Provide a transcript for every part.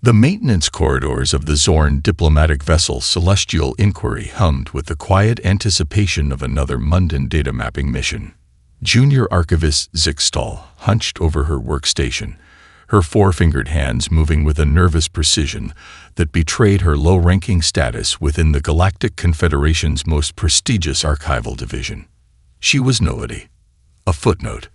The maintenance corridors of the Zorn diplomatic vessel Celestial Inquiry hummed with the quiet anticipation of another mundane data mapping mission. Junior Archivist Zixtal hunched over her workstation, her four-fingered hands moving with a nervous precision that betrayed her low-ranking status within the Galactic Confederation's most prestigious archival division. She was nobody. A footnote.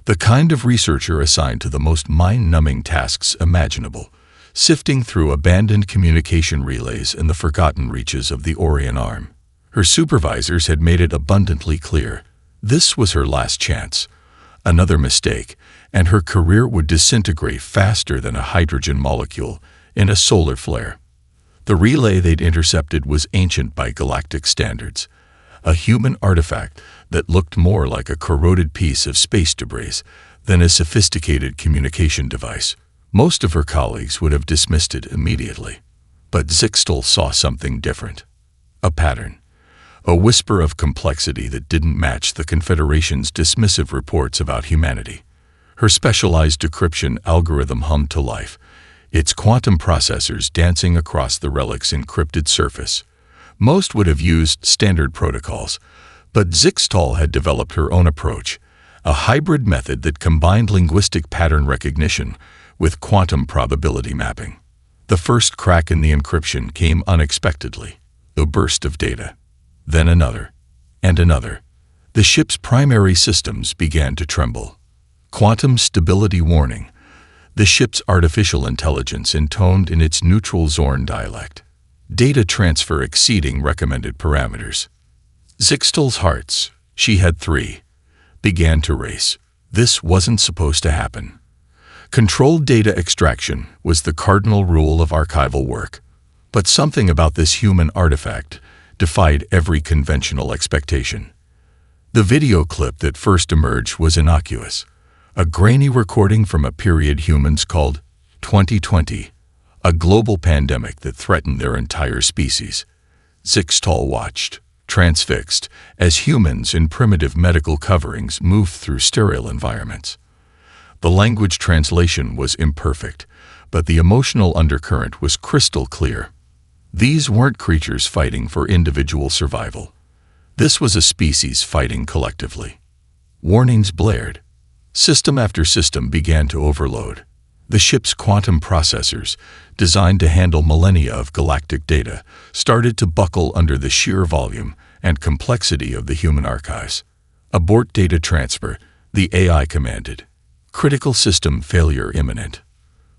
The kind of researcher assigned to the most mind-numbing tasks imaginable, sifting through abandoned communication relays in the forgotten reaches of the Orion Arm. Her supervisors had made it abundantly clear this was her last chance. Another mistake, and her career would disintegrate faster than a hydrogen molecule in a solar flare. The relay they'd intercepted was ancient by galactic standards, a human artifact that looked more like a corroded piece of space debris than a sophisticated communication device. Most of her colleagues would have dismissed it immediately. But Zixtal saw something different. A pattern. A whisper of complexity that didn't match the Confederation's dismissive reports about humanity. Her specialized decryption algorithm hummed to life, its quantum processors dancing across the relic's encrypted surface. Most would have used standard protocols, but Zixtal had developed her own approach, a hybrid method that combined linguistic pattern recognition with quantum probability mapping. The first crack in the encryption came unexpectedly, a burst of data. Then another, and another. The ship's primary systems began to tremble. Quantum stability warning. The ship's artificial intelligence intoned in its neutral Zorn dialect. Data transfer exceeding recommended parameters. Zixtal's hearts, she had 3, began to race. This wasn't supposed to happen. Controlled data extraction was the cardinal rule of archival work. But something about this human artifact defied every conventional expectation. The video clip that first emerged was innocuous, a grainy recording from a period humans called 2020, a global pandemic that threatened their entire species. Zixtal watched, transfixed, as humans in primitive medical coverings moved through sterile environments. The language translation was imperfect, but the emotional undercurrent was crystal clear. These weren't creatures fighting for individual survival. This was a species fighting collectively. Warnings blared. System after system began to overload. The ship's quantum processors, designed to handle millennia of galactic data, started to buckle under the sheer volume and complexity of the human archives. Abort data transfer, the AI commanded. Critical system failure imminent.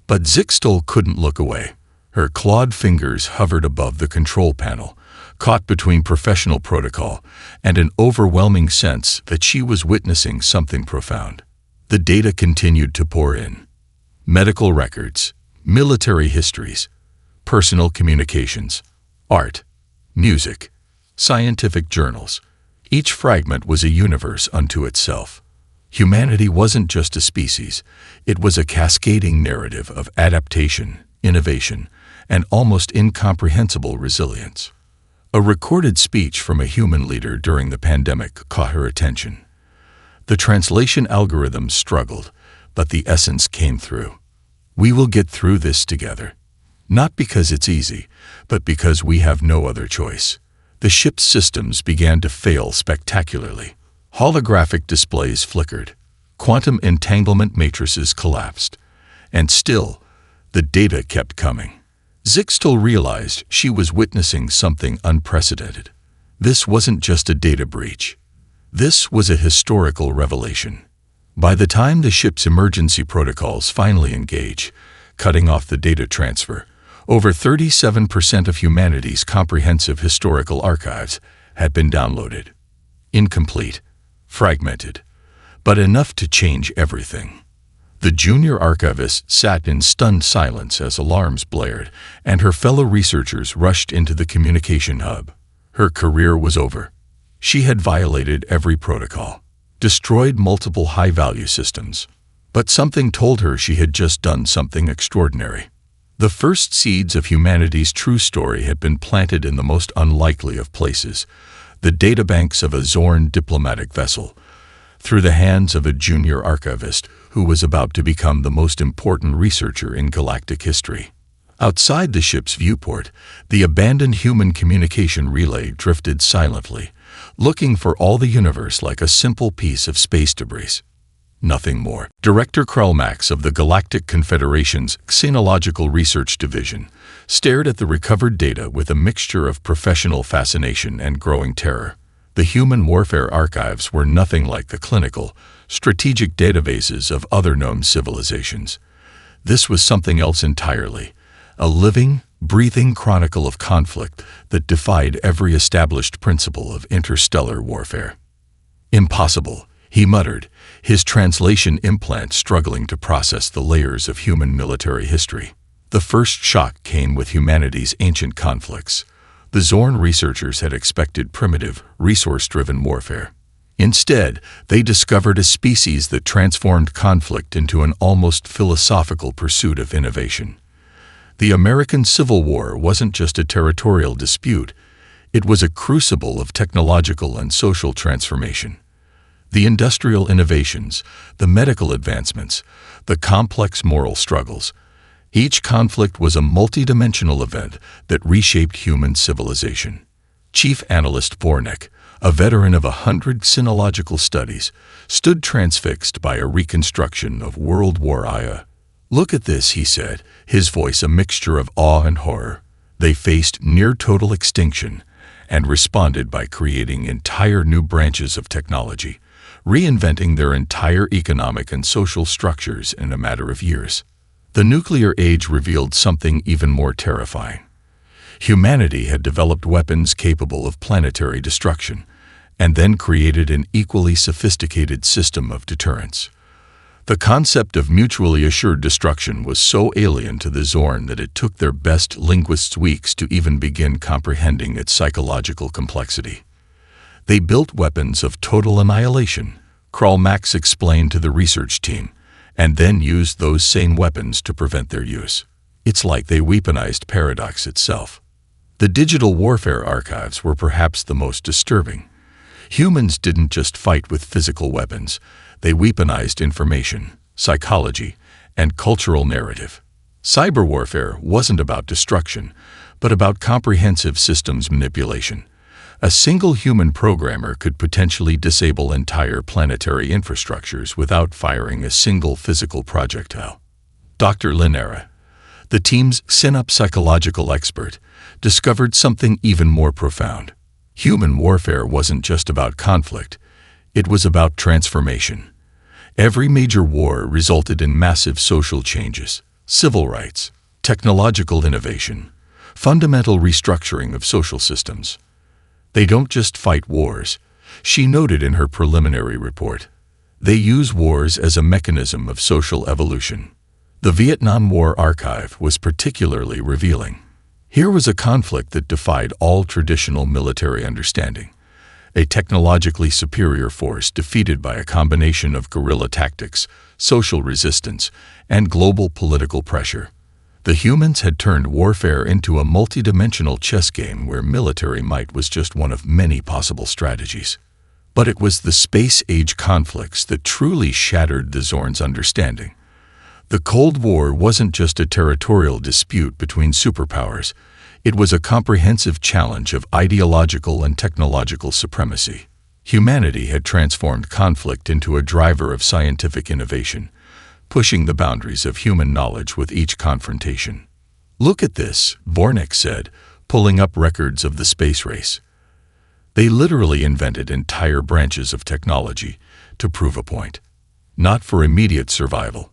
But Zixtal couldn't look away. Her clawed fingers hovered above the control panel, caught between professional protocol and an overwhelming sense that she was witnessing something profound. The data continued to pour in. Medical records, military histories, personal communications, art, music, scientific journals. Each fragment was a universe unto itself. Humanity wasn't just a species, it was a cascading narrative of adaptation, innovation, and almost incomprehensible resilience. A recorded speech from a human leader during the pandemic caught her attention. The translation algorithm struggled, but the essence came through. We will get through this together. Not because it's easy, but because we have no other choice. The ship's systems began to fail spectacularly. Holographic displays flickered. Quantum entanglement matrices collapsed. And still, the data kept coming. Zixtal realized she was witnessing something unprecedented. This wasn't just a data breach. This was a historical revelation. By the time the ship's emergency protocols finally engage, cutting off the data transfer, over 37% of humanity's comprehensive historical archives had been downloaded. Incomplete, fragmented, but enough to change everything. The junior archivist sat in stunned silence as alarms blared, and her fellow researchers rushed into the communication hub. Her career was over. She had violated every protocol, destroyed multiple high-value systems. But something told her she had just done something extraordinary. The first seeds of humanity's true story had been planted in the most unlikely of places, the databanks of a Zorn diplomatic vessel, through the hands of a junior archivist who was about to become the most important researcher in galactic history. Outside the ship's viewport, the abandoned human communication relay drifted silently, looking for all the universe like a simple piece of space debris. Nothing more. Director Krellmax of the Galactic Confederation's Xenological Research Division stared at the recovered data with a mixture of professional fascination and growing terror. The human warfare archives were nothing like the clinical, strategic databases of other known civilizations. This was something else entirely, a living, breathing chronicle of conflict that defied every established principle of interstellar warfare. Impossible, he muttered, his translation implant struggling to process the layers of human military history. The first shock came with humanity's ancient conflicts. The Zorn researchers had expected primitive, resource-driven warfare. Instead, they discovered a species that transformed conflict into an almost philosophical pursuit of innovation. The American Civil War wasn't just a territorial dispute, it was a crucible of technological and social transformation. The industrial innovations, the medical advancements, the complex moral struggles, each conflict was a multidimensional event that reshaped human civilization. Chief Analyst Vornek, a veteran of 100 sinological studies, stood transfixed by a reconstruction of World War I. "Look at this," he said, his voice a mixture of awe and horror. They faced near total extinction and responded by creating entire new branches of technology, reinventing their entire economic and social structures in a matter of years. The nuclear age revealed something even more terrifying. Humanity had developed weapons capable of planetary destruction, and then created an equally sophisticated system of deterrence. The concept of mutually assured destruction was so alien to the Zorn that it took their best linguists weeks to even begin comprehending its psychological complexity. They built weapons of total annihilation, Krellmax explained to the research team, and then used those same weapons to prevent their use. It's like they weaponized paradox itself. The digital warfare archives were perhaps the most disturbing. Humans didn't just fight with physical weapons, they weaponized information, psychology, and cultural narrative. Cyber warfare wasn't about destruction, but about comprehensive systems manipulation. A single human programmer could potentially disable entire planetary infrastructures without firing a single physical projectile. Dr. Linera, the team's psychological expert, discovered something even more profound. Human warfare wasn't just about conflict, it was about transformation. Every major war resulted in massive social changes, civil rights, technological innovation, fundamental restructuring of social systems. They don't just fight wars, she noted in her preliminary report. They use wars as a mechanism of social evolution. The Vietnam War archive was particularly revealing. Here was a conflict that defied all traditional military understanding. A technologically superior force defeated by a combination of guerrilla tactics, social resistance, and global political pressure. The humans had turned warfare into a multidimensional chess game where military might was just one of many possible strategies. But it was the space-age conflicts that truly shattered the Zorn's understanding. The Cold War wasn't just a territorial dispute between superpowers, it was a comprehensive challenge of ideological and technological supremacy. Humanity had transformed conflict into a driver of scientific innovation, pushing the boundaries of human knowledge with each confrontation. "Look at this," Vornek said, pulling up records of the space race. They literally invented entire branches of technology to prove a point. Not for immediate survival,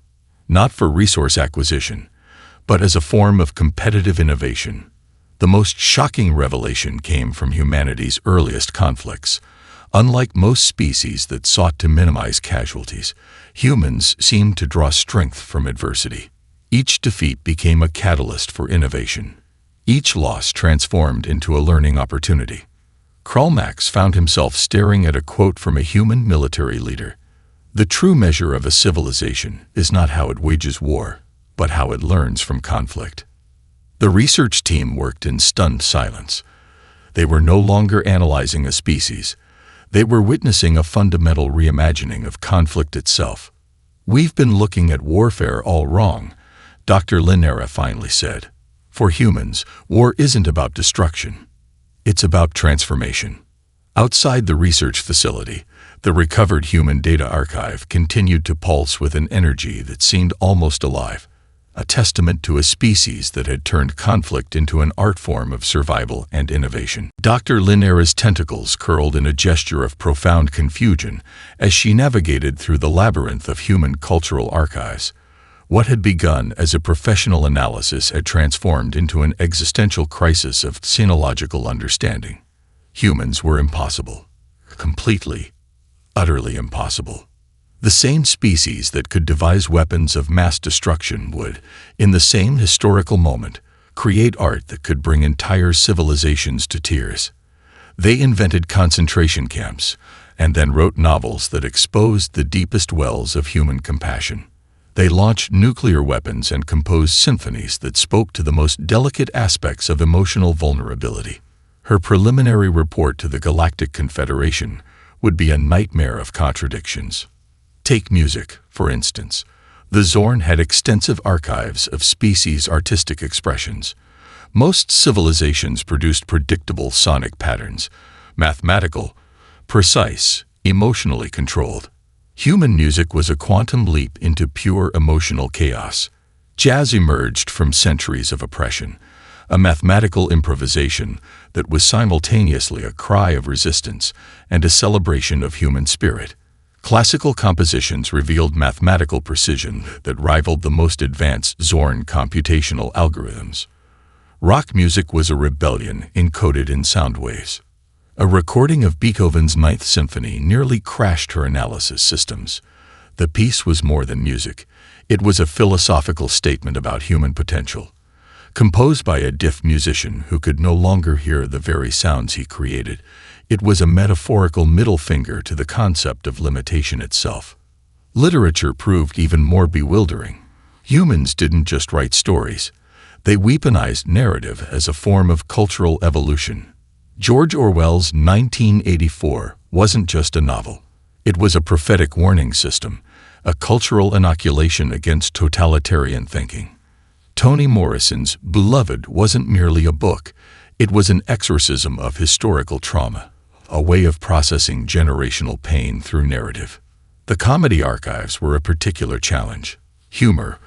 not for resource acquisition, but as a form of competitive innovation. The most shocking revelation came from humanity's earliest conflicts. Unlike most species that sought to minimize casualties, humans seemed to draw strength from adversity. Each defeat became a catalyst for innovation. Each loss transformed into a learning opportunity. Krellmax found himself staring at a quote from a human military leader. "The true measure of a civilization is not how it wages war, but how it learns from conflict." The research team worked in stunned silence. They were no longer analyzing a species. They were witnessing a fundamental reimagining of conflict itself. "We've been looking at warfare all wrong," Dr. Linera finally said. For humans, war isn't about destruction. It's about transformation. Outside the research facility, the recovered human data archive continued to pulse with an energy that seemed almost alive, a testament to a species that had turned conflict into an art form of survival and innovation. Dr. Linera's tentacles curled in a gesture of profound confusion as she navigated through the labyrinth of human cultural archives. What had begun as a professional analysis had transformed into an existential crisis of sinological understanding. Humans were impossible. Completely, utterly impossible. The same species that could devise weapons of mass destruction would, in the same historical moment, create art that could bring entire civilizations to tears. They invented concentration camps, and then wrote novels that exposed the deepest wells of human compassion. They launched nuclear weapons and composed symphonies that spoke to the most delicate aspects of emotional vulnerability. Her preliminary report to the Galactic Confederation would be a nightmare of contradictions. Take music, for instance. The Zorn had extensive archives of species' artistic expressions. Most civilizations produced predictable sonic patterns, mathematical, precise, emotionally controlled. Human music was a quantum leap into pure emotional chaos. Jazz emerged from centuries of oppression, a mathematical improvisation that was simultaneously a cry of resistance and a celebration of human spirit. Classical compositions revealed mathematical precision that rivaled the most advanced Zorn computational algorithms. Rock music was a rebellion encoded in sound waves. A recording of Beethoven's Ninth Symphony nearly crashed her analysis systems. The piece was more than music. It was a philosophical statement about human potential. Composed by a deaf musician who could no longer hear the very sounds he created, it was a metaphorical middle finger to the concept of limitation itself. Literature proved even more bewildering. Humans didn't just write stories. They weaponized narrative as a form of cultural evolution. George Orwell's 1984 wasn't just a novel. It was a prophetic warning system, a cultural inoculation against totalitarian thinking. Toni Morrison's Beloved wasn't merely a book. It was an exorcism of historical trauma, a way of processing generational pain through narrative. The comedy archives were a particular challenge. Humor,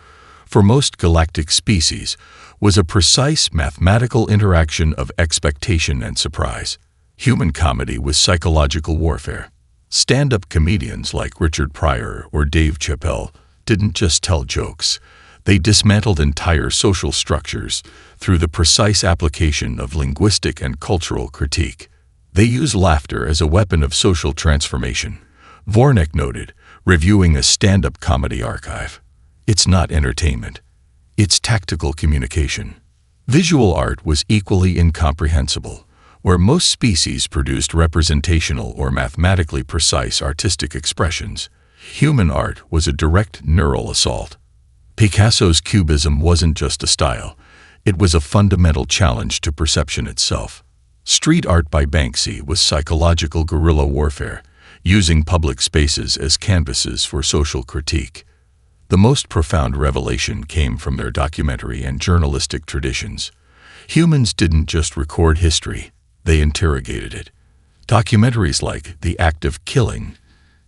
for most galactic species, was a precise mathematical interaction of expectation and surprise. Human comedy was psychological warfare. Stand-up comedians like Richard Pryor or Dave Chappelle didn't just tell jokes. They dismantled entire social structures through the precise application of linguistic and cultural critique. They used laughter as a weapon of social transformation. Vornek noted, reviewing a stand-up comedy archive. It's not entertainment. It's tactical communication. Visual art was equally incomprehensible. Where most species produced representational or mathematically precise artistic expressions, human art was a direct neural assault. Picasso's Cubism wasn't just a style. It was a fundamental challenge to perception itself. Street art by Banksy was psychological guerrilla warfare, using public spaces as canvases for social critique. The most profound revelation came from their documentary and journalistic traditions. Humans didn't just record history, they interrogated it. Documentaries like The Act of Killing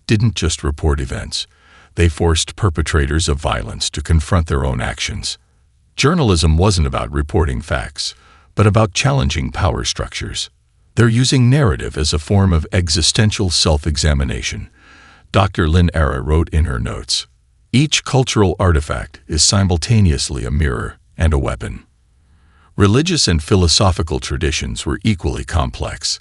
didn't just report events, they forced perpetrators of violence to confront their own actions. Journalism wasn't about reporting facts, but about challenging power structures. They're using narrative as a form of existential self-examination. Dr. Linera wrote in her notes, "Each cultural artifact is simultaneously a mirror and a weapon." Religious and philosophical traditions were equally complex.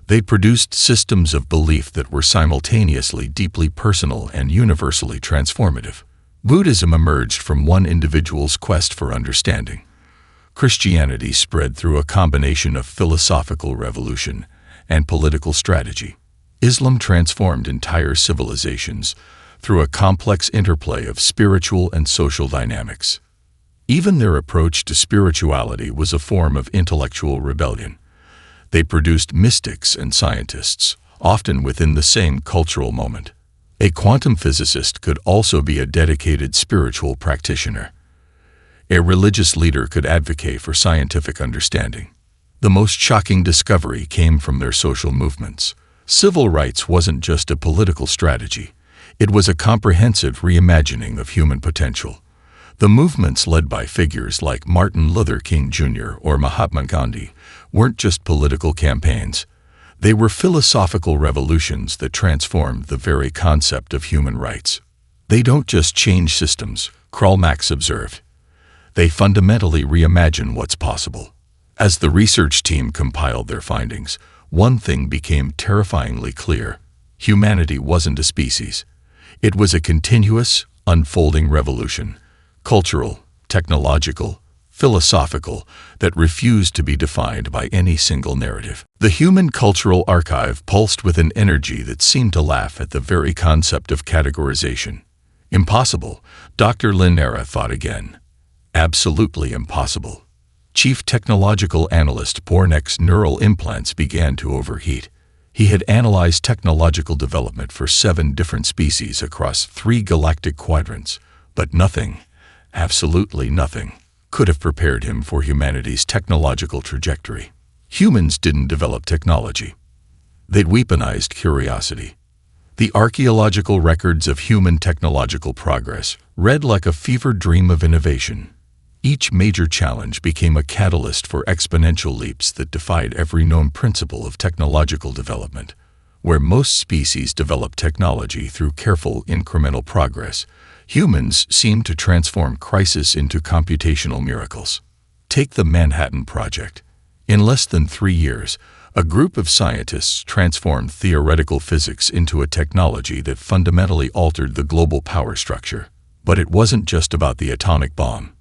They produced systems of belief that were simultaneously deeply personal and universally transformative. Buddhism emerged from one individual's quest for understanding. Christianity spread through a combination of philosophical revolution and political strategy. Islam transformed entire civilizations through a complex interplay of spiritual and social dynamics. Even their approach to spirituality was a form of intellectual rebellion. They produced mystics and scientists, often within the same cultural moment. A quantum physicist could also be a dedicated spiritual practitioner. A religious leader could advocate for scientific understanding. The most shocking discovery came from their social movements. Civil rights wasn't just a political strategy. It was a comprehensive reimagining of human potential. The movements led by figures like Martin Luther King Jr. or Mahatma Gandhi weren't just political campaigns. They were philosophical revolutions that transformed the very concept of human rights. They don't just change systems, Karl Marx observed. They fundamentally reimagine what's possible. As the research team compiled their findings, one thing became terrifyingly clear. Humanity wasn't a species. It was a continuous, unfolding revolution, cultural, technological, philosophical, that refused to be defined by any single narrative. The human cultural archive pulsed with an energy that seemed to laugh at the very concept of categorization. Impossible, Dr. Lynn Era thought again. Absolutely impossible. Chief technological analyst Borneck's neural implants began to overheat. He had analyzed technological development for 7 different species across 3 galactic quadrants, but nothing, absolutely nothing, could have prepared him for humanity's technological trajectory. Humans didn't develop technology. They'd weaponized curiosity. The archaeological records of human technological progress read like a fever dream of innovation. Each major challenge became a catalyst for exponential leaps that defied every known principle of technological development. Where most species develop technology through careful incremental progress, humans seem to transform crisis into computational miracles. Take the Manhattan Project. In less than 3 years, a group of scientists transformed theoretical physics into a technology that fundamentally altered the global power structure. But it wasn't just about the atomic bomb.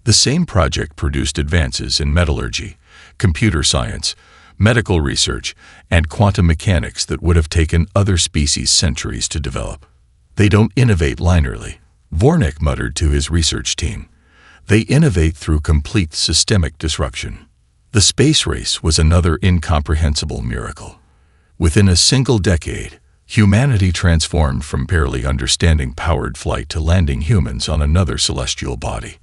The same project produced advances in metallurgy, computer science, medical research, and quantum mechanics that would have taken other species centuries to develop. They don't innovate linearly, Borneck muttered to his research team. They innovate through complete systemic disruption. The space race was another incomprehensible miracle. Within a single decade, humanity transformed from barely understanding powered flight to landing humans on another celestial body.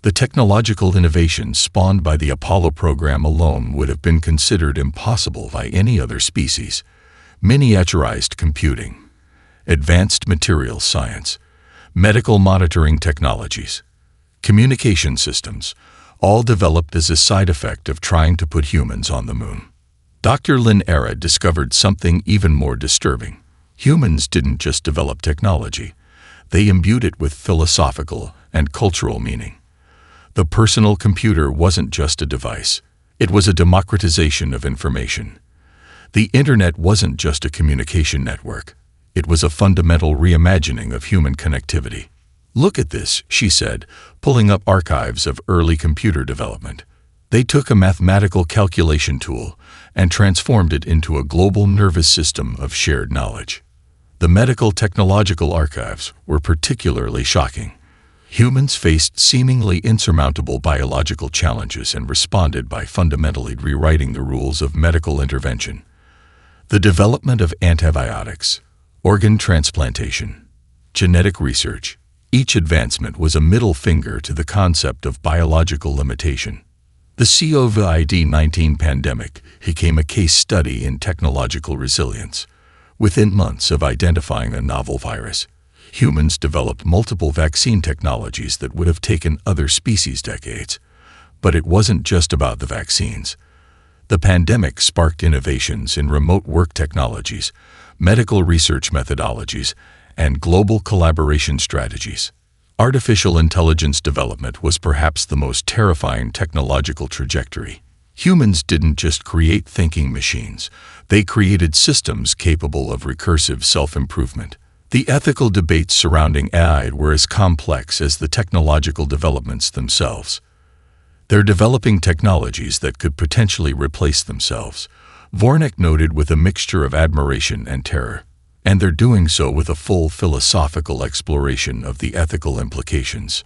The technological innovations spawned by the Apollo program alone would have been considered impossible by any other species. Miniaturized computing, advanced materials science, medical monitoring technologies, communication systems, all developed as a side effect of trying to put humans on the moon. Dr. Lynn Era discovered something even more disturbing. Humans didn't just develop technology. They imbued it with philosophical and cultural meaning. The personal computer wasn't just a device. It was a democratization of information. The internet wasn't just a communication network. It was a fundamental reimagining of human connectivity. Look at this, she said, pulling up archives of early computer development. They took a mathematical calculation tool and transformed it into a global nervous system of shared knowledge. The medical technological archives were particularly shocking. Humans faced seemingly insurmountable biological challenges and responded by fundamentally rewriting the rules of medical intervention. The development of antibiotics, organ transplantation, genetic research, each advancement was a middle finger to the concept of biological limitation. The COVID-19 pandemic became a case study in technological resilience. Within months of identifying a novel virus, humans developed multiple vaccine technologies that would have taken other species decades. But it wasn't just about the vaccines. The pandemic sparked innovations in remote work technologies, medical research methodologies, and global collaboration strategies. Artificial intelligence development was perhaps the most terrifying technological trajectory. Humans didn't just create thinking machines. They created systems capable of recursive self-improvement. The ethical debates surrounding AI were as complex as the technological developments themselves. They're developing technologies that could potentially replace themselves, Borneck noted with a mixture of admiration and terror. And they're doing so with a full philosophical exploration of the ethical implications.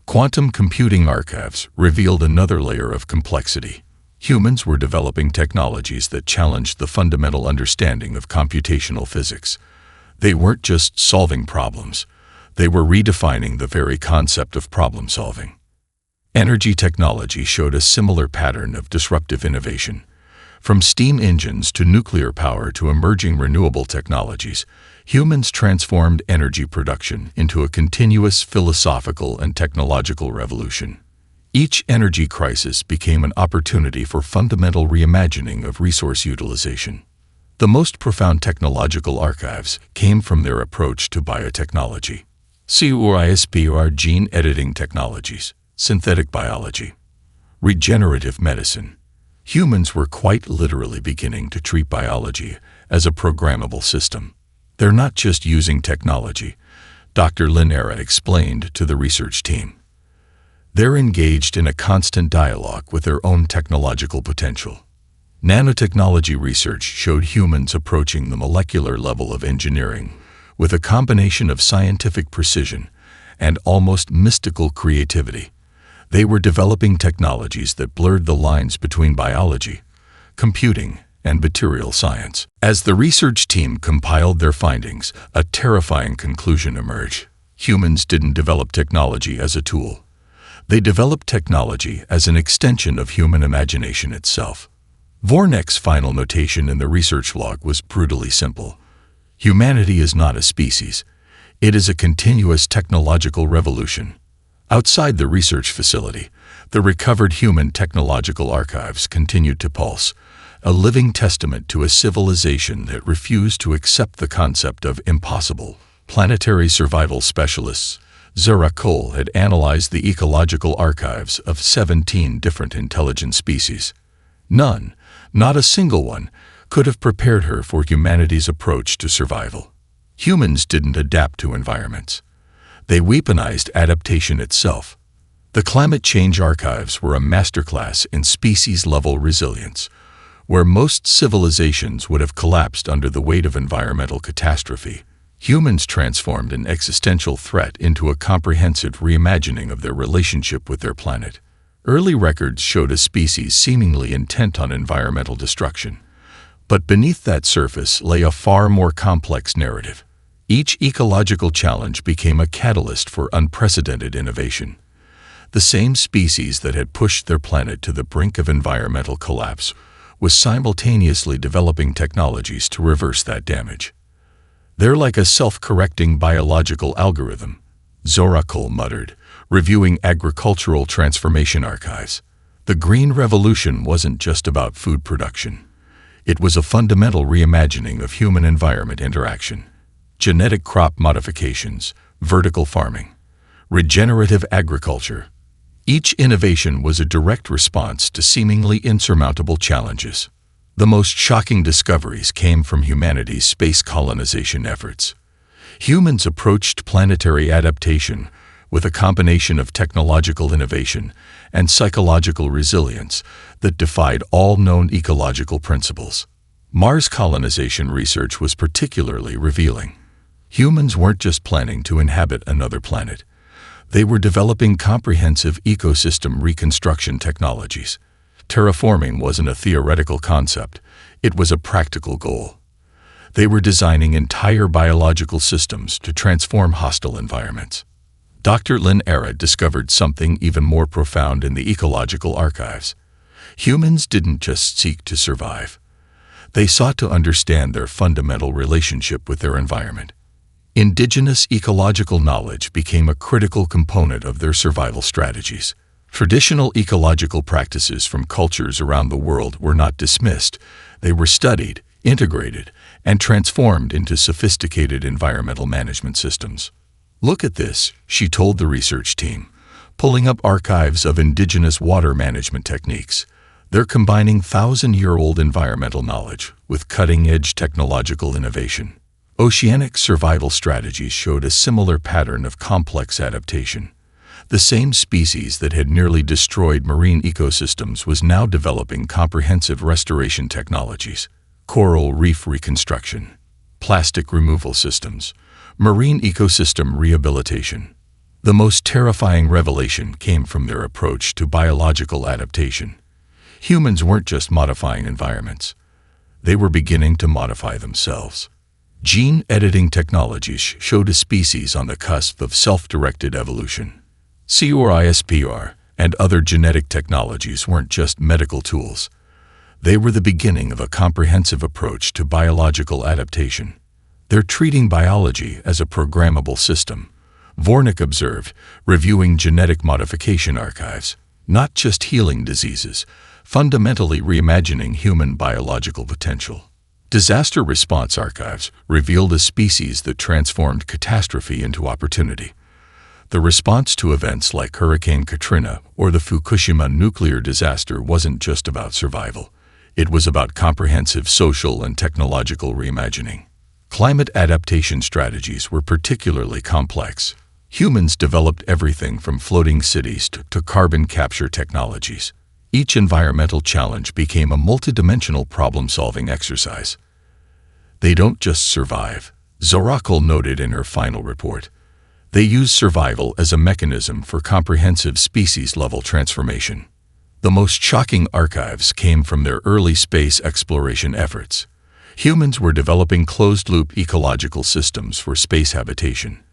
Quantum computing archives revealed another layer of complexity. Humans were developing technologies that challenged the fundamental understanding of computational physics. They weren't just solving problems. They were redefining the very concept of problem solving. Energy technology showed a similar pattern of disruptive innovation. From steam engines to nuclear power to emerging renewable technologies, humans transformed energy production into a continuous philosophical and technological revolution. Each energy crisis became an opportunity for fundamental reimagining of resource utilization. The most profound technological archives came from their approach to biotechnology. CRISPR gene editing technologies, synthetic biology, regenerative medicine. Humans were quite literally beginning to treat biology as a programmable system. They're not just using technology, Dr. Linera explained to the research team. They're engaged in a constant dialogue with their own technological potential. Nanotechnology research showed humans approaching the molecular level of engineering with a combination of scientific precision and almost mystical creativity. They were developing technologies that blurred the lines between biology, computing, and material science. As the research team compiled their findings, a terrifying conclusion emerged. Humans didn't develop technology as a tool. They developed technology as an extension of human imagination itself. Vornek's final notation in the research log was brutally simple. Humanity is not a species. It is a continuous technological revolution. Outside the research facility, the recovered human technological archives continued to pulse, a living testament to a civilization that refused to accept the concept of impossible. Planetary survival specialists Zara Cole had analyzed the ecological archives of 17 different intelligent species. None, not a single one, could have prepared her for humanity's approach to survival. Humans didn't adapt to environments. They weaponized adaptation itself. The climate change archives were a masterclass in species-level resilience, where most civilizations would have collapsed under the weight of environmental catastrophe. Humans transformed an existential threat into a comprehensive reimagining of their relationship with their planet. Early records showed a species seemingly intent on environmental destruction. But beneath that surface lay a far more complex narrative. Each ecological challenge became a catalyst for unprecedented innovation. The same species that had pushed their planet to the brink of environmental collapse was simultaneously developing technologies to reverse that damage. They're like a self-correcting biological algorithm, Zorakol muttered, reviewing agricultural transformation archives. The Green Revolution wasn't just about food production. It was a fundamental reimagining of human-environment interaction. Genetic crop modifications, vertical farming, regenerative agriculture. Each innovation was a direct response to seemingly insurmountable challenges. The most shocking discoveries came from humanity's space colonization efforts. Humans approached planetary adaptation with a combination of technological innovation and psychological resilience that defied all known ecological principles. Mars colonization research was particularly revealing. Humans weren't just planning to inhabit another planet. They were developing comprehensive ecosystem reconstruction technologies. Terraforming wasn't a theoretical concept, it was a practical goal. They were designing entire biological systems to transform hostile environments. Dr. Lynn Era discovered something even more profound in the ecological archives. Humans didn't just seek to survive. They sought to understand their fundamental relationship with their environment. Indigenous ecological knowledge became a critical component of their survival strategies. Traditional ecological practices from cultures around the world were not dismissed. They were studied, integrated, and transformed into sophisticated environmental management systems. "Look at this," she told the research team, pulling up archives of indigenous water management techniques. They're combining thousand-year-old environmental knowledge with cutting-edge technological innovation. Oceanic survival strategies showed a similar pattern of complex adaptation. The same species that had nearly destroyed marine ecosystems was now developing comprehensive restoration technologies, coral reef reconstruction, plastic removal systems, marine ecosystem rehabilitation. The most terrifying revelation came from their approach to biological adaptation. Humans weren't just modifying environments. They were beginning to modify themselves. Gene editing technologies showed a species on the cusp of self-directed evolution. CRISPR, And other genetic technologies weren't just medical tools. They were the beginning of a comprehensive approach to biological adaptation. They're treating biology as a programmable system, Vornik observed, reviewing genetic modification archives, not just healing diseases, fundamentally reimagining human biological potential. Disaster response archives revealed a species that transformed catastrophe into opportunity. The response to events like Hurricane Katrina or the Fukushima nuclear disaster wasn't just about survival. It was about comprehensive social and technological reimagining. Climate adaptation strategies were particularly complex. Humans developed everything from floating cities to carbon capture technologies. Each environmental challenge became a multidimensional problem-solving exercise. They don't just survive, Zorakal noted in her final report. They use survival as a mechanism for comprehensive species-level transformation. The most shocking archives came from their early space exploration efforts. Humans were developing closed-loop ecological systems for space habitation,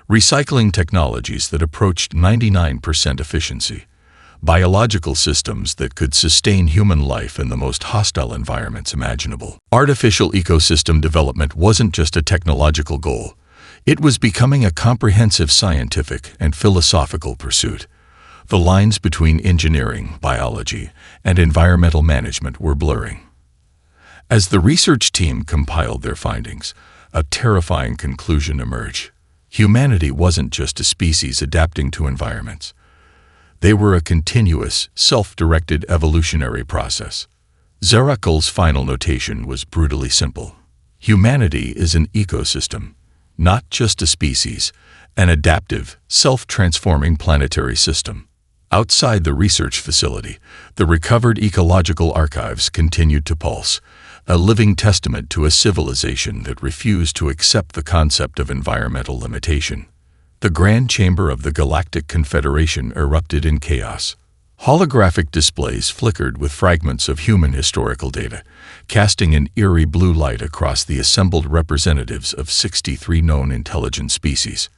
recycling technologies that approached 99% efficiency, biological systems that could sustain human life in the most hostile environments imaginable. Artificial ecosystem development wasn't just a technological goal. It was becoming a comprehensive scientific and philosophical pursuit. The lines between engineering, biology, and environmental management were blurring. As the research team compiled their findings, a terrifying conclusion emerged. Humanity wasn't just a species adapting to environments. They were a continuous, self-directed evolutionary process. Zorakal's final notation was brutally simple. Humanity is an ecosystem, not just a species, an adaptive, self-transforming planetary system. Outside the research facility, the recovered ecological archives continued to pulse, a living testament to a civilization that refused to accept the concept of environmental limitation. The Grand Chamber of the Galactic Confederation erupted in chaos. Holographic displays flickered with fragments of human historical data, casting an eerie blue light across the assembled representatives of 63 known intelligent species.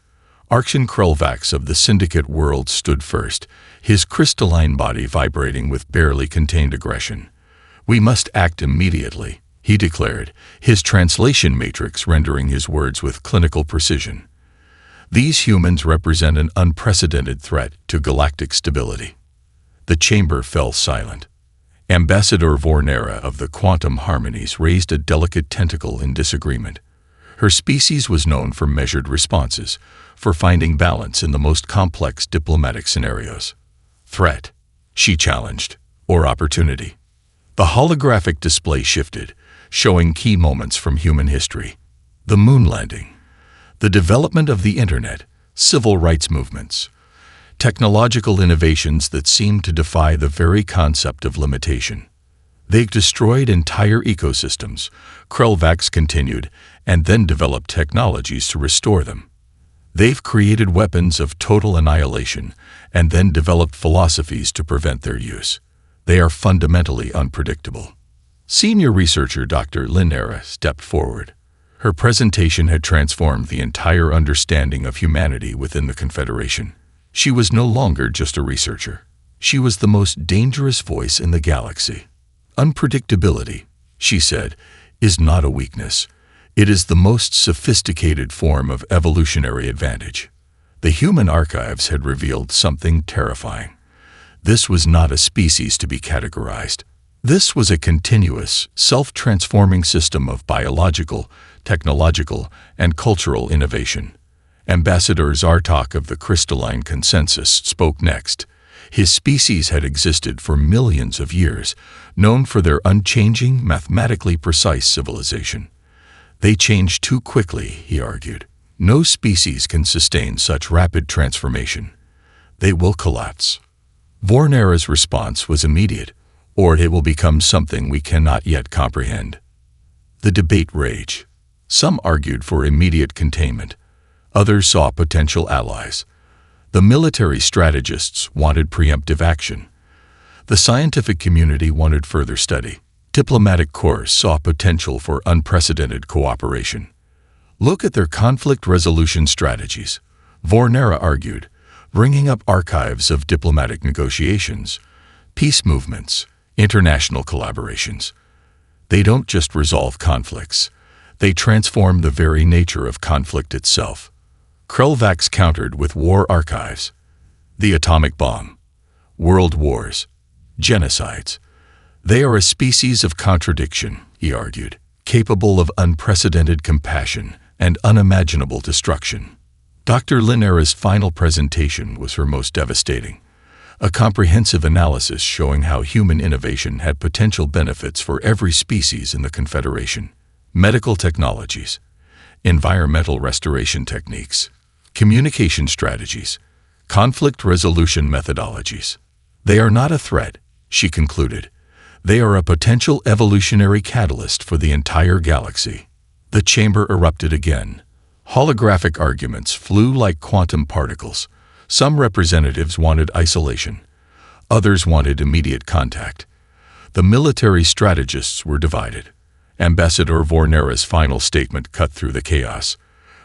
Arkshan Krulvax of the Syndicate world stood first, his crystalline body vibrating with barely contained aggression. "We must act immediately," he declared, his translation matrix rendering his words with clinical precision. These humans represent an unprecedented threat to galactic stability. The chamber fell silent. Ambassador Vornera of the Quantum Harmonies raised a delicate tentacle in disagreement. Her species was known for measured responses, for finding balance in the most complex diplomatic scenarios. Threat, she challenged, or opportunity? The holographic display shifted, showing key moments from human history. The moon landing, the development of the internet, civil rights movements, technological innovations that seemed to defy the very concept of limitation. They destroyed entire ecosystems, Krulvax continued, and then developed technologies to restore them. They've created weapons of total annihilation and then developed philosophies to prevent their use. They are fundamentally unpredictable. Senior researcher Dr. Linera stepped forward. Her presentation had transformed the entire understanding of humanity within the Confederation. She was no longer just a researcher. She was the most dangerous voice in the galaxy. Unpredictability, she said, is not a weakness. It is the most sophisticated form of evolutionary advantage. The human archives had revealed something terrifying. This was not a species to be categorized. This was a continuous, self-transforming system of biological, technological, and cultural innovation. Ambassador Zartok of the Crystalline Consensus spoke next. His species had existed for millions of years, known for their unchanging, mathematically precise civilization. They changed too quickly, he argued. No species can sustain such rapid transformation. They will collapse. Vornera's response was immediate, or it will become something we cannot yet comprehend. The debate raged. Some argued for immediate containment. Others saw potential allies. The military strategists wanted preemptive action. The scientific community wanted further study. Diplomatic corps saw potential for unprecedented cooperation. Look at their conflict resolution strategies, Vornera argued. bringing up archives of diplomatic negotiations, peace movements, international collaborations. They don't just resolve conflicts, they transform the very nature of conflict itself. Krelvax countered with war archives. The atomic bomb, world wars, genocides. They are a species of contradiction, he argued, capable of unprecedented compassion and unimaginable destruction. Dr. Linera's final presentation was her most devastating, a comprehensive analysis showing how human innovation had potential benefits for every species in the Confederation. Medical technologies, environmental restoration techniques, communication strategies, conflict resolution methodologies. They are not a threat, she concluded. They are a potential evolutionary catalyst for the entire galaxy. The chamber erupted again. Holographic arguments flew like quantum particles. Some representatives wanted isolation. Others wanted immediate contact. The military strategists were divided. Ambassador Vornera's final statement cut through the chaos.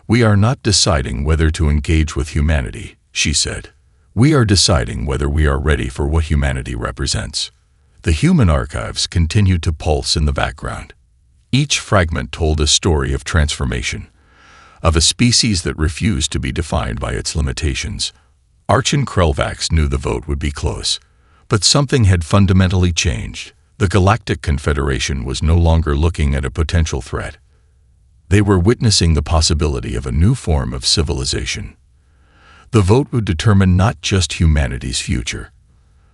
"We are not deciding whether to engage with humanity," she said. "We are deciding whether we are ready for what humanity represents." The human archives continued to pulse in the background. Each fragment told a story of transformation, of a species that refused to be defined by its limitations. Archon Krelvax knew the vote would be close, but something had fundamentally changed. The Galactic Confederation was no longer looking at a potential threat. They were witnessing the possibility of a new form of civilization. The vote would determine not just humanity's future,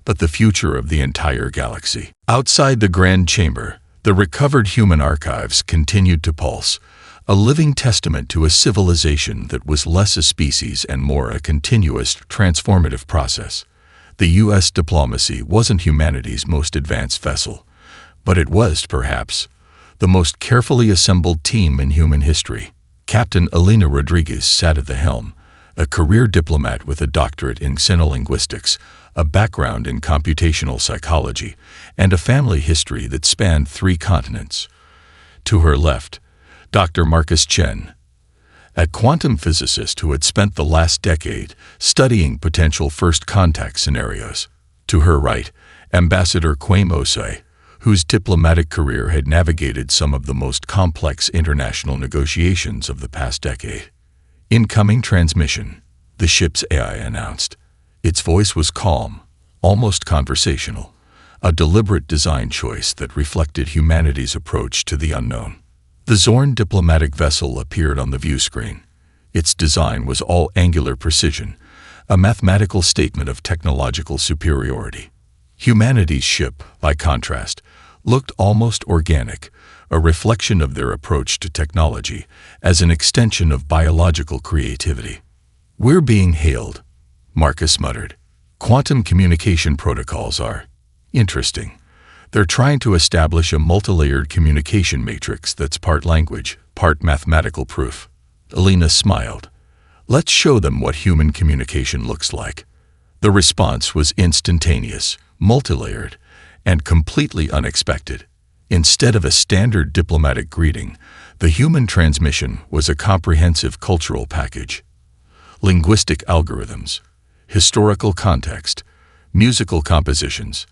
but the future of the entire galaxy. Outside the Grand Chamber, the recovered human archives continued to pulse, a living testament to a civilization that was less a species and more a continuous, transformative process. The U.S. diplomacy wasn't humanity's most advanced vessel, but it was, perhaps, the most carefully assembled team in human history. Captain Elena Rodriguez sat at the helm, a career diplomat with a doctorate in xenolinguistics, a background in computational psychology, and a family history that spanned 3 continents. To her left, Dr. Marcus Chen, a quantum physicist who had spent the last decade studying potential first contact scenarios. To her right, Ambassador Quaim Osei, whose diplomatic career had navigated some of the most complex international negotiations of the past decade. "Incoming transmission," the ship's AI announced. Its voice was calm, almost conversational, a deliberate design choice that reflected humanity's approach to the unknown. The Zorn diplomatic vessel appeared on the view screen. Its design was all angular precision, a mathematical statement of technological superiority. Humanity's ship, by contrast, looked almost organic, a reflection of their approach to technology as an extension of biological creativity. "We're being hailed," Marcus muttered. "Quantum communication protocols are interesting. They're trying to establish a multilayered communication matrix that's part language, part mathematical proof." Elena smiled. "Let's show them what human communication looks like." The response was instantaneous, multilayered, and completely unexpected. Instead of a standard diplomatic greeting, the human transmission was a comprehensive cultural package. Linguistic algorithms, historical context, musical compositions,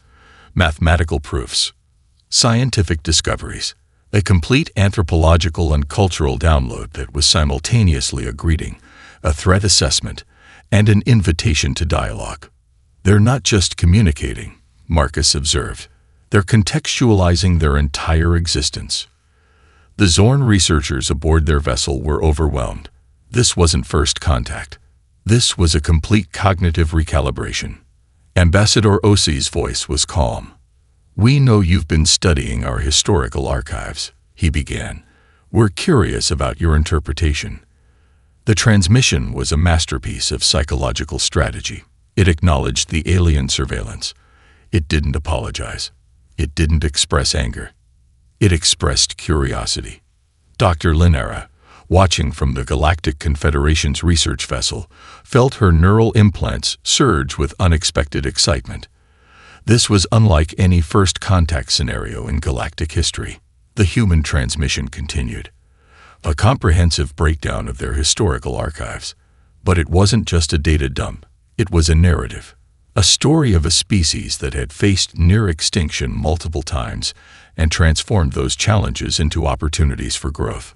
mathematical proofs, scientific discoveries, a complete anthropological and cultural download that was simultaneously a greeting, a threat assessment, and an invitation to dialogue. "They're not just communicating," Marcus observed. "They're contextualizing their entire existence." The Zorn researchers aboard their vessel were overwhelmed. This wasn't first contact. This was a complete cognitive recalibration. Ambassador Osei's voice was calm. "We know you've been studying our historical archives," he began. "We're curious about your interpretation." The transmission was a masterpiece of psychological strategy. It acknowledged the alien surveillance. It didn't apologize. It didn't express anger. It expressed curiosity. Dr. Linera, watching from the Galactic Confederation's research vessel, felt her neural implants surge with unexpected excitement. This was unlike any first contact scenario in galactic history. The human transmission continued, a comprehensive breakdown of their historical archives. But it wasn't just a data dump. It was a narrative, a story of a species that had faced near extinction multiple times and transformed those challenges into opportunities for growth.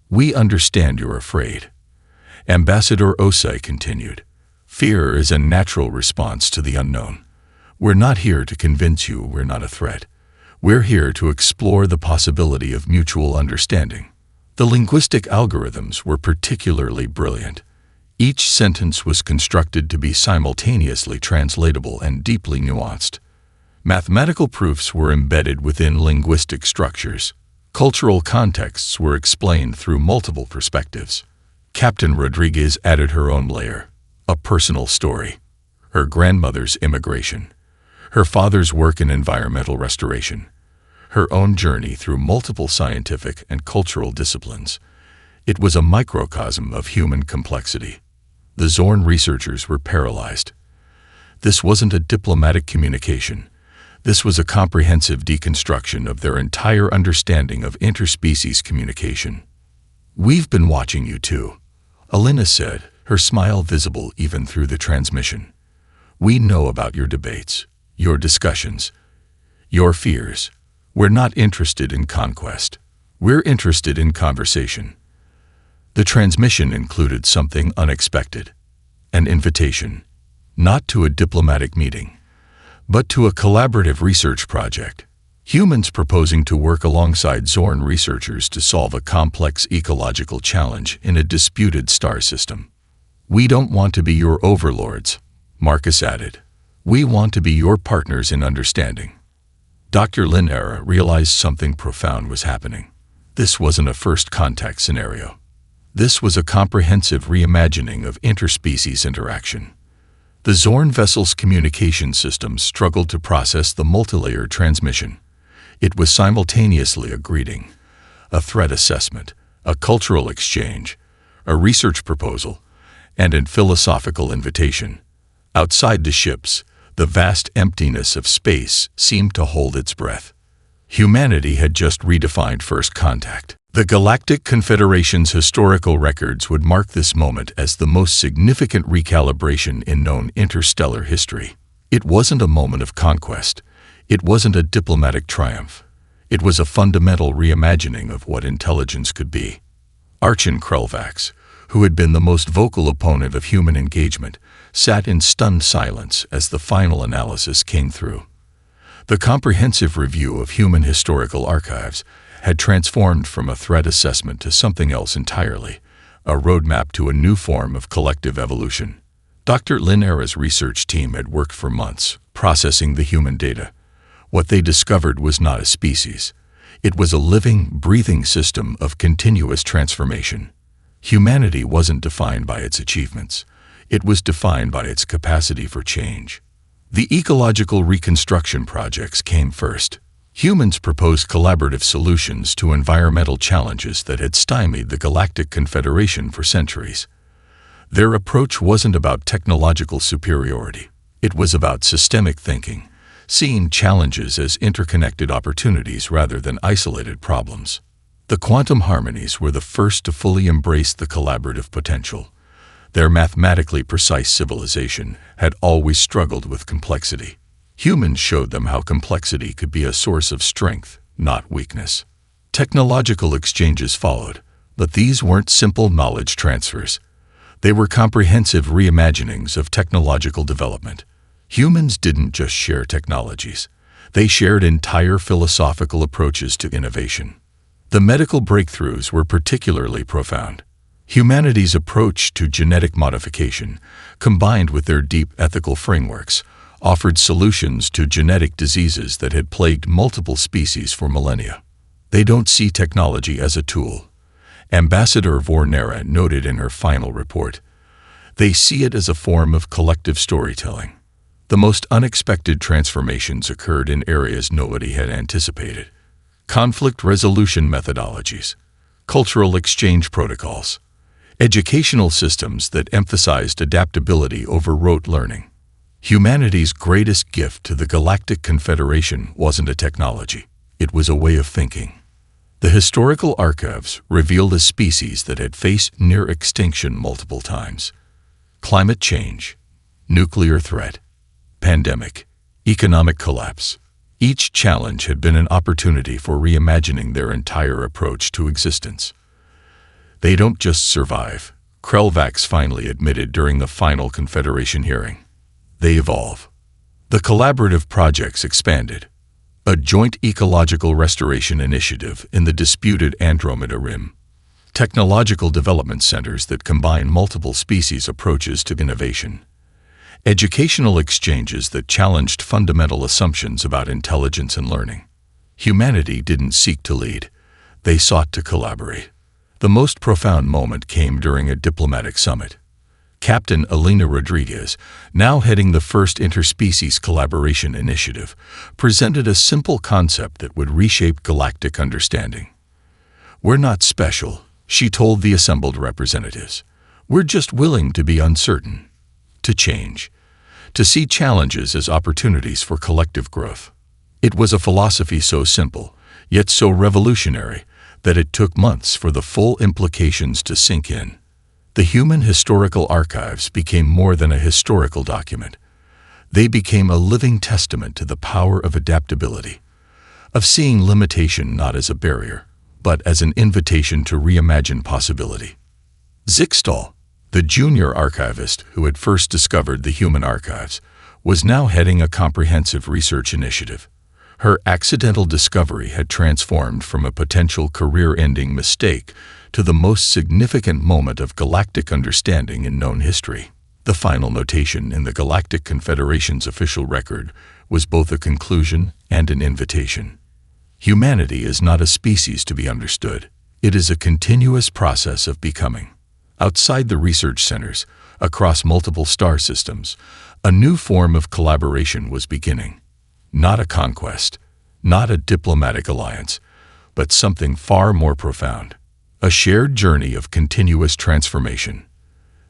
"We understand you're afraid," Ambassador Osei continued. "Fear is a natural response to the unknown. We're not here to convince you we're not a threat. We're here to explore the possibility of mutual understanding." The linguistic algorithms were particularly brilliant. Each sentence was constructed to be simultaneously translatable and deeply nuanced. Mathematical proofs were embedded within linguistic structures. Cultural contexts were explained through multiple perspectives. Captain Rodriguez added her own layer, a personal story. Her grandmother's immigration, her father's work in environmental restoration, her own journey through multiple scientific and cultural disciplines. It was a microcosm of human complexity. The Zorn researchers were paralyzed. This wasn't a diplomatic communication. This was a comprehensive deconstruction of their entire understanding of interspecies communication. "We've been watching you too," Alina said, her smile visible even through the transmission. "We know about your debates, your discussions, your fears. We're not interested in conquest. We're interested in conversation." The transmission included something unexpected, an invitation, not to a diplomatic meeting, but to a collaborative research project. Humans proposing to work alongside Zorn researchers to solve a complex ecological challenge in a disputed star system. "We don't want to be your overlords," Marcus added. "We want to be your partners in understanding." Dr. Linera realized something profound was happening. This wasn't a first contact scenario. This was a comprehensive reimagining of interspecies interaction. The Zorn vessel's communication systems struggled to process the multilayer transmission. It was simultaneously a greeting, a threat assessment, a cultural exchange, a research proposal, and a philosophical invitation. Outside the ships, the vast emptiness of space seemed to hold its breath. Humanity had just redefined first contact. The Galactic Confederation's historical records would mark this moment as the most significant recalibration in known interstellar history. It wasn't a moment of conquest. It wasn't a diplomatic triumph. It was a fundamental reimagining of what intelligence could be. Archon Krelvax, who had been the most vocal opponent of human engagement, sat in stunned silence as the final analysis came through. The comprehensive review of human historical archives had transformed from a threat assessment to something else entirely, a roadmap to a new form of collective evolution. Dr. Linera's research team had worked for months, processing the human data. What they discovered was not a species. It was a living, breathing system of continuous transformation. Humanity wasn't defined by its achievements. It was defined by its capacity for change. The ecological reconstruction projects came first. Humans proposed collaborative solutions to environmental challenges that had stymied the Galactic Confederation for centuries. Their approach wasn't about technological superiority. It was about systemic thinking, seeing challenges as interconnected opportunities rather than isolated problems. The quantum harmonies were the first to fully embrace the collaborative potential. Their mathematically precise civilization had always struggled with complexity. Humans showed them how complexity could be a source of strength, not weakness. Technological exchanges followed, but these weren't simple knowledge transfers. They were comprehensive reimaginings of technological development. Humans didn't just share technologies. They shared entire philosophical approaches to innovation. The medical breakthroughs were particularly profound. Humanity's approach to genetic modification, combined with their deep ethical frameworks, offered solutions to genetic diseases that had plagued multiple species for millennia. They don't see technology as a tool, Ambassador Vornera noted in her final report. They see it as a form of collective storytelling. The most unexpected transformations occurred in areas nobody had anticipated. Conflict resolution methodologies, cultural exchange protocols, educational systems that emphasized adaptability over rote learning. Humanity's greatest gift to the Galactic Confederation wasn't a technology. It was a way of thinking. The historical archives revealed a species that had faced near extinction multiple times. Climate change, nuclear threat, pandemic, economic collapse. Each challenge had been an opportunity for reimagining their entire approach to existence. They don't just survive, Krelvax finally admitted during the final Confederation hearing. They evolve. The collaborative projects expanded. A joint ecological restoration initiative in the disputed Andromeda Rim. Technological development centers that combine multiple species approaches to innovation. Educational exchanges that challenged fundamental assumptions about intelligence and learning. Humanity didn't seek to lead. They sought to collaborate. The most profound moment came during a diplomatic summit. Captain Elena Rodriguez, now heading the first interspecies collaboration initiative, presented a simple concept that would reshape galactic understanding. "We're not special," she told the assembled representatives. "We're just willing to be uncertain, to change, to see challenges as opportunities for collective growth." It was a philosophy so simple, yet so revolutionary, that it took months for the full implications to sink in. The human historical archives became more than a historical document. They became a living testament to the power of adaptability, of seeing limitation not as a barrier, but as an invitation to reimagine possibility. Zixtal, the junior archivist who had first discovered the human archives, was now heading a comprehensive research initiative. Her accidental discovery had transformed from a potential career-ending mistake to the most significant moment of galactic understanding in known history. The final notation in the Galactic Confederation's official record was both a conclusion and an invitation. Humanity is not a species to be understood. It is a continuous process of becoming. Outside the research centers, across multiple star systems, a new form of collaboration was beginning. Not a conquest, not a diplomatic alliance, but something far more profound. A shared journey of continuous transformation.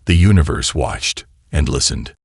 The universe watched and listened.